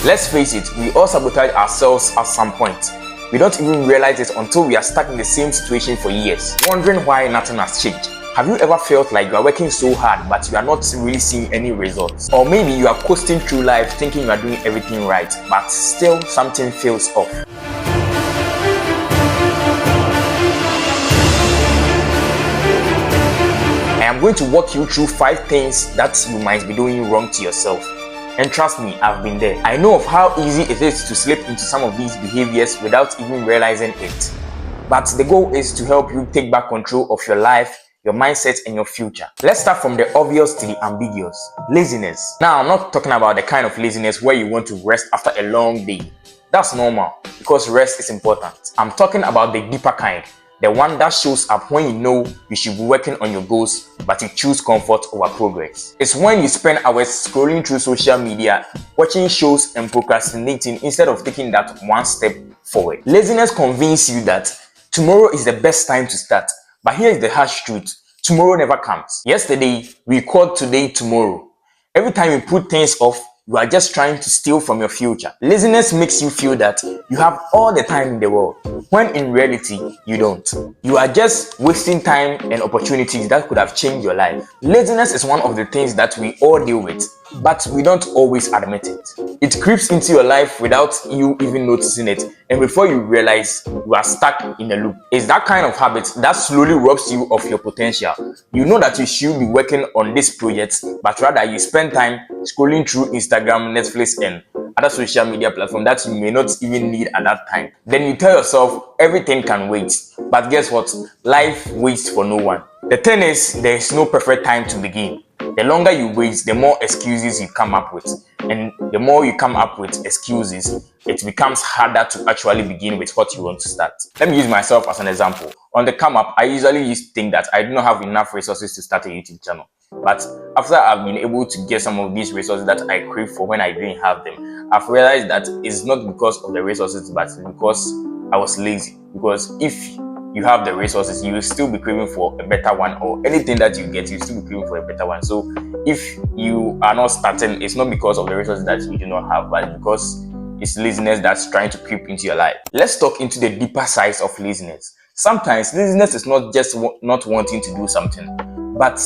Let's face it, we all sabotage ourselves at some point. We don't even realize it until we are stuck in the same situation for years, wondering why nothing has changed. Have you ever felt like you are working so hard but you are not really seeing any results? Or maybe you are coasting through life thinking you are doing everything right, but still something feels off. I am going to walk you through 5 things that you might be doing wrong to yourself. And trust me, I've been there. I know of how easy it is to slip into some of these behaviors without even realizing it. But the goal is to help you take back control of your life, your mindset, and your future. Let's start from the obvious to the ambiguous. Laziness. Now, I'm not talking about the kind of laziness where you want to rest after a long day. That's normal because rest is important. I'm talking about the deeper kind. The one that shows up when you know you should be working on your goals, but you choose comfort over progress. It's when you spend hours scrolling through social media, watching shows and procrastinating instead of taking that one step forward. Laziness convinces you that tomorrow is the best time to start. But here is the harsh truth. Tomorrow never comes. Yesterday, we called today tomorrow. Every time you put things off, you are just trying to steal from your future. Laziness makes you feel that you have all the time in the world, when in reality, you don't. You are just wasting time and opportunities that could have changed your life. Laziness is one of the things that we all deal with, but we don't always admit it. It creeps into your life without you even noticing it, and before you realize, you are stuck in a loop. It's that kind of habit that slowly robs you of your potential. You know that you should be working on this project, but rather you spend time scrolling through Instagram, Netflix, and other social media platforms that you may not even need at that time. Then you tell yourself everything can wait. But guess what? Life waits for no one. The thing is, there is no perfect time to begin. The longer you wait, the more excuses you come up with. And the more you come up with excuses, it becomes harder to actually begin with what you want to start. Let me use myself as an example. On the come up, I usually used to think that I do not have enough resources to start a YouTube channel. But after I've been able to get some of these resources that I crave for when I didn't have them, I've realized that it's not because of the resources, but because I was lazy. Because if you have the resources, you will still be craving for a better one, or anything that you get, you still be craving for a better one. So if you are not starting, it's not because of the resources that you do not have, but because it's laziness that's trying to creep into your life. Let's talk into the deeper sides of laziness. Sometimes laziness is not just not wanting to do something, but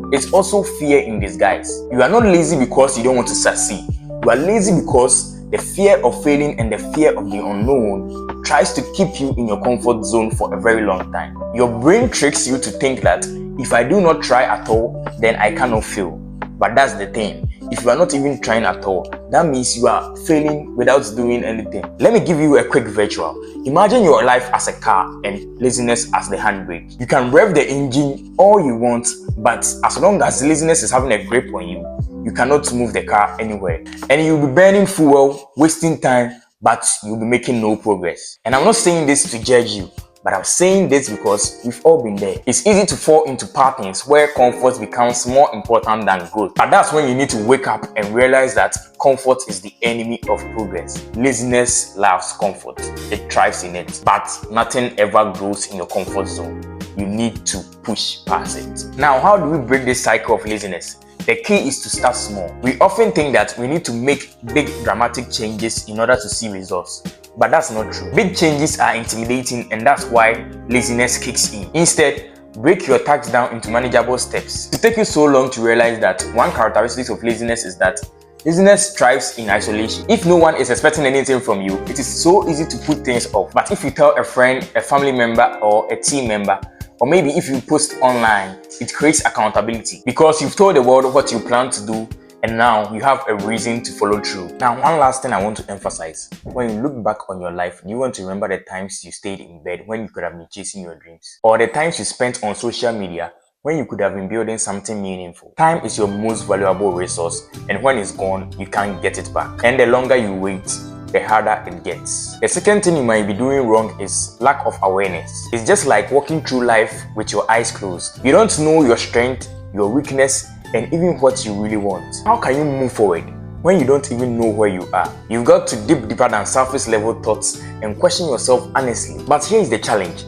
it's also fear in disguise. You are not lazy because you don't want to succeed. You are lazy because the fear of failing and the fear of the unknown tries to keep you in your comfort zone for a very long time. Your brain tricks you to think that if I do not try at all, then I cannot fail. But that's the thing. If you are not even trying at all, that means you are failing without doing anything. Let me give you a quick visual. Imagine your life as a car and laziness as the handbrake. You can rev the engine all you want, but as long as laziness is having a grip on you, you cannot move the car anywhere. And you'll be burning fuel, wasting time, but you'll be making no progress. And I'm not saying this to judge you, but I'm saying this because we've all been there. It's easy to fall into patterns where comfort becomes more important than growth. But that's when you need to wake up and realize that comfort is the enemy of progress. Laziness loves comfort. It thrives in it. But nothing ever grows in your comfort zone. You need to push past it. Now, how do we break this cycle of laziness? The key is to start small. We often think that we need to make big dramatic changes in order to see results. But that's not true. Big changes are intimidating, and that's why laziness kicks in. Instead, break your tasks down into manageable steps. It takes you so long to realize that one characteristic of laziness is that laziness thrives in isolation. If no one is expecting anything from you, it is so easy to put things off. But if you tell a friend, a family member, or a team member, or maybe if you post online, it creates accountability because you've told the world what you plan to do, and now you have a reason to follow through. Now, one last thing I want to emphasize. When you look back on your life, you want to remember the times you stayed in bed when you could have been chasing your dreams, or the times you spent on social media when you could have been building something meaningful. Time is your most valuable resource, and when it's gone, you can't get it back. And the longer you wait, the harder it gets. The second thing you might be doing wrong is lack of awareness. It's just like walking through life with your eyes closed. You don't know your strength, your weakness, and even what you really want. How can you move forward when you don't even know where you are? You've got to dig deeper than surface level thoughts and question yourself honestly. But here is the challenge.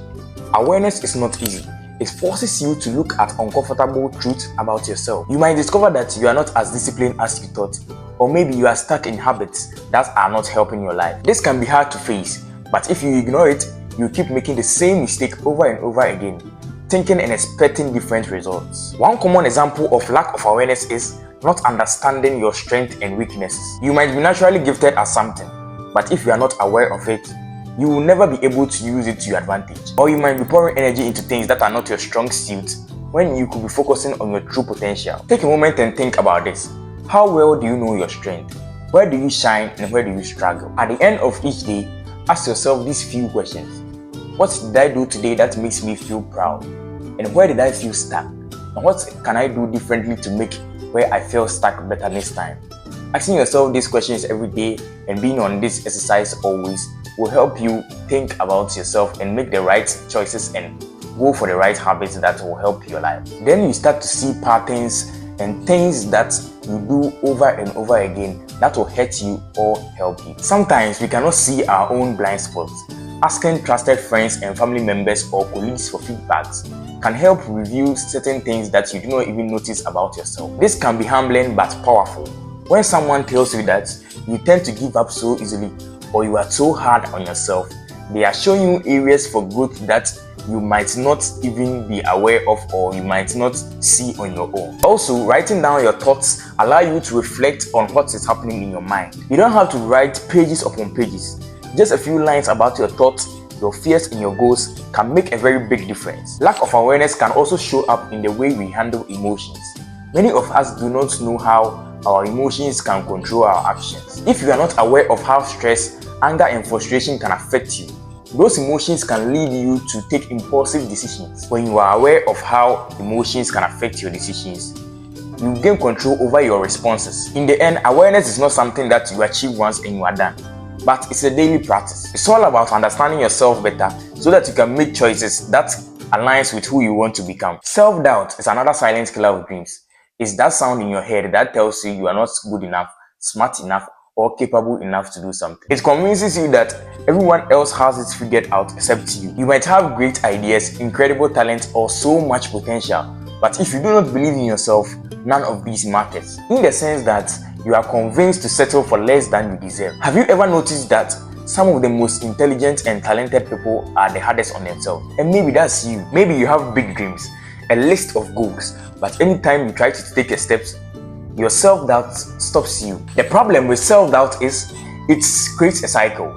Awareness is not easy. It forces you to look at uncomfortable truths about yourself. You might discover that you are not as disciplined as you thought, Or maybe you are stuck in habits that are not helping your life. This can be hard to face, but if you ignore it, you keep making the same mistake over and over again, thinking and expecting different results. One common example of lack of awareness is not understanding your strengths and weaknesses. You might be naturally gifted at something, but if you are not aware of it, you will never be able to use it to your advantage. Or you might be pouring energy into things that are not your strong suit when you could be focusing on your true potential. Take a moment and think about this. How well do you know your strength? Where do you shine and where do you struggle? At the end of each day, ask yourself these few questions. What did I do today that makes me feel proud? And where did I feel stuck? And what can I do differently to make where I feel stuck better next time? Asking yourself these questions every day and being on this exercise always will help you think about yourself and make the right choices and go for the right habits that will help your life. Then you start to see patterns and things that you do over and over again that will hurt you or help you. Sometimes we cannot see our own blind spots. Asking trusted friends and family members or colleagues for feedbacks can help reveal certain things that you do not even notice about yourself. This can be humbling but powerful. When someone tells you that you tend to give up so easily or you are so hard on yourself, they are showing you areas for growth that you might not even be aware of or you might not see on your own. Also, writing down your thoughts allow you to reflect on what is happening in your mind. You don't have to write pages upon pages. Just a few lines about your thoughts, your fears and your goals can make a very big difference. Lack of awareness can also show up in the way we handle emotions. Many of us do not know how our emotions can control our actions. If you are not aware of how stress, anger and frustration can affect you, those emotions can lead you to take impulsive decisions. When you are aware of how emotions can affect your decisions, you gain control over your responses. In the end, awareness is not something that you achieve once and you are done, but it's a daily practice. It's all about understanding yourself better so that you can make choices that aligns with who you want to become. Self-doubt is another silent killer of dreams. It's that sound in your head that tells you are not good enough, smart enough, or capable enough to do something. It convinces you that everyone else has it figured out except you. You might have great ideas, incredible talent, or so much potential, but if you do not believe in yourself, none of these matters. In the sense that you are convinced to settle for less than you deserve. Have you ever noticed that some of the most intelligent and talented people are the hardest on themselves? And maybe that's you. Maybe you have big dreams, a list of goals, but anytime you try to take a step, your self-doubt stops you. The problem with self-doubt is it creates a cycle.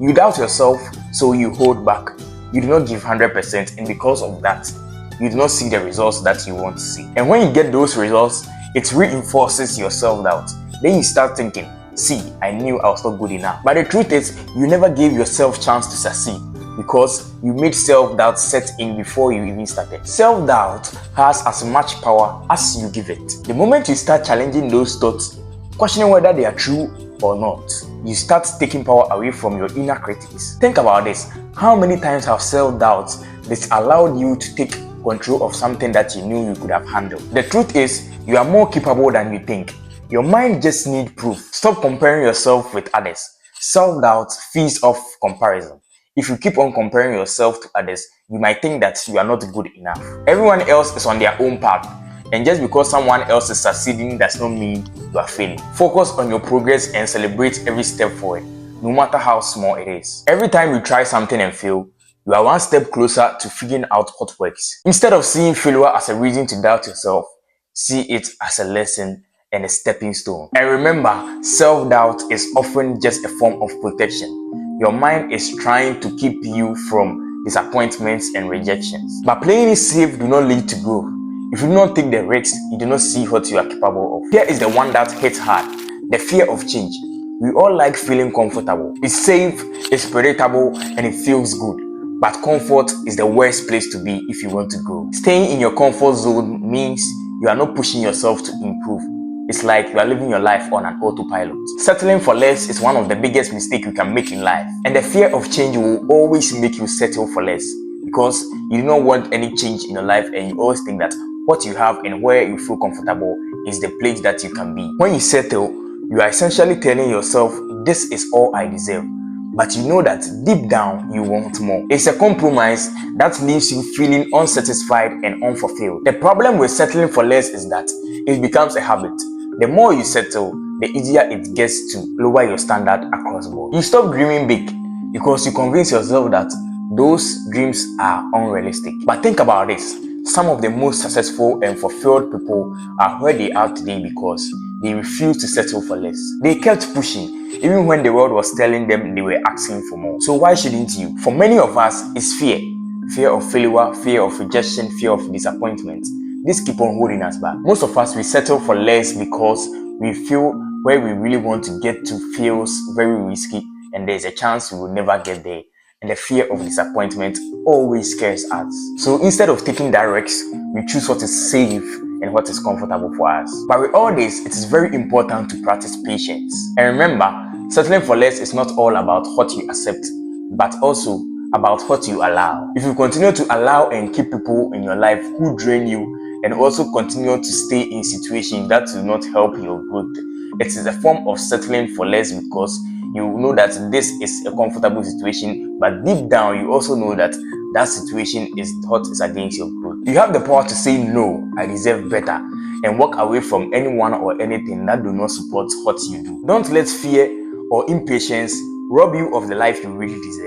You doubt yourself, so you hold back. You do not give 100%, and because of that, you do not see the results that you want to see. And when you get those results, it reinforces your self-doubt. Then you start thinking, see, I knew I was not good enough. But the truth is, you never gave yourself a chance to succeed because you made self-doubt set in before you even started. Self-doubt has as much power as you give it. The moment you start challenging those thoughts, questioning whether they are true or not, you start taking power away from your inner critics. Think about this. How many times have self-doubt disallowed you to take control of something that you knew you could have handled? The truth is, you are more capable than you think. Your mind just needs proof. Stop comparing yourself with others. Self-doubt feeds off comparison. If you keep on comparing yourself to others, you might think that you are not good enough. Everyone else is on their own path, and just because someone else is succeeding does not mean you are failing. Focus on your progress and celebrate every step forward, no matter how small it is. Every time you try something and fail, you are one step closer to figuring out what works. Instead of seeing failure as a reason to doubt yourself, see it as a lesson and a stepping stone. And remember, self-doubt is often just a form of protection. Your mind is trying to keep you from disappointments and rejections. But playing it safe do not lead to growth. If you do not take the risks, you do not see what you are capable of. Here is the one that hits hard: the fear of change. We all like feeling comfortable. It's safe, it's predictable, and it feels good. But comfort is the worst place to be if you want to grow. Staying in your comfort zone means you are not pushing yourself to improve. It's like you are living your life on an autopilot. Settling for less is one of the biggest mistakes you can make in life. And the fear of change will always make you settle for less, because you do not want any change in your life and you always think that what you have and where you feel comfortable is the place that you can be. When you settle, you are essentially telling yourself, this is all I deserve. But you know that deep down you want more. It's a compromise that leaves you feeling unsatisfied and unfulfilled. The problem with settling for less is that it becomes a habit. The more you settle, the easier it gets to lower your standard across board. You stop dreaming big because you convince yourself that those dreams are unrealistic. But think about this. Some of the most successful and fulfilled people are where they are today because they refuse to settle for less. They kept pushing even when the world was telling them they were asking for more. So why shouldn't you? For many of us, it's fear. Fear of failure, fear of rejection, fear of disappointment. This keep on holding us back. Most of us, we settle for less because we feel where we really want to get to feels very risky and there's a chance we will never get there. And the fear of disappointment always scares us. So instead of taking that risk, we choose what is safe and what is comfortable for us. But with all this, it is very important to practice patience. And remember, settling for less is not all about what you accept, but also about what you allow. If you continue to allow and keep people in your life who drain you and also continue to stay in situations that will not help your growth, it is a form of settling for less because you know that this is a comfortable situation, but deep down you also know that that situation is what is against your growth. You have the power to say no, I deserve better, and walk away from anyone or anything that do not support what you do. Don't let fear or impatience rob you of the life you really deserve.